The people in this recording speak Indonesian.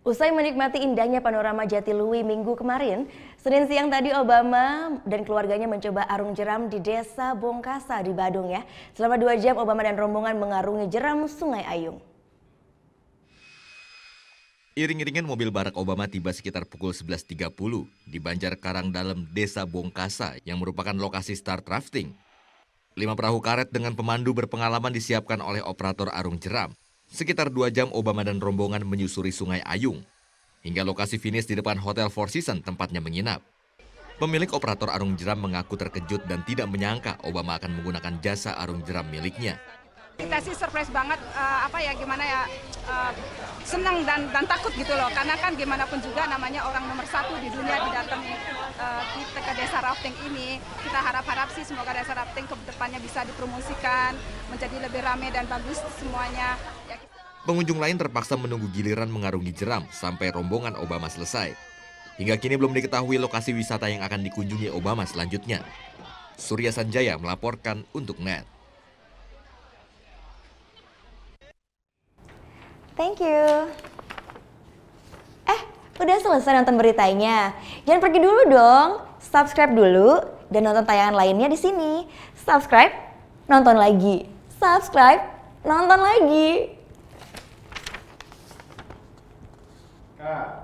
Usai menikmati indahnya panorama Jatiluwi minggu kemarin, Senin siang tadi Obama dan keluarganya mencoba arung jeram di Desa Bongkasa di Badung ya. Selama 2 jam Obama dan rombongan mengarungi jeram Sungai Ayung. Iring-iringan mobil Barack Obama tiba sekitar pukul 11.30 di Banjar Karangdalem, Desa Bongkasa yang merupakan lokasi start rafting. 5 perahu karet dengan pemandu berpengalaman disiapkan oleh operator arung jeram. Sekitar 2 jam Obama dan rombongan menyusuri Sungai Ayung hingga lokasi finish di depan Hotel Four Seasons tempatnya menginap. Pemilik operator arung jeram mengaku terkejut dan tidak menyangka Obama akan menggunakan jasa arung jeram miliknya. Kita sih surprise banget, senang dan takut gitu loh, karena kan gimana pun juga namanya orang nomor 1 di dunia didatangi kita ke desa rafting ini. Kita harap sih semoga desa rafting ke depannya bisa dipromosikan, menjadi lebih ramai dan bagus semuanya. Pengunjung lain terpaksa menunggu giliran mengarungi jeram sampai rombongan Obama selesai. Hingga kini belum diketahui lokasi wisata yang akan dikunjungi Obama selanjutnya. Surya Sanjaya melaporkan untuk NET. Thank you. Udah selesai nonton beritanya? Jangan pergi dulu dong. Subscribe dulu dan nonton tayangan lainnya di sini. Subscribe, nonton lagi. Subscribe, nonton lagi. Kak.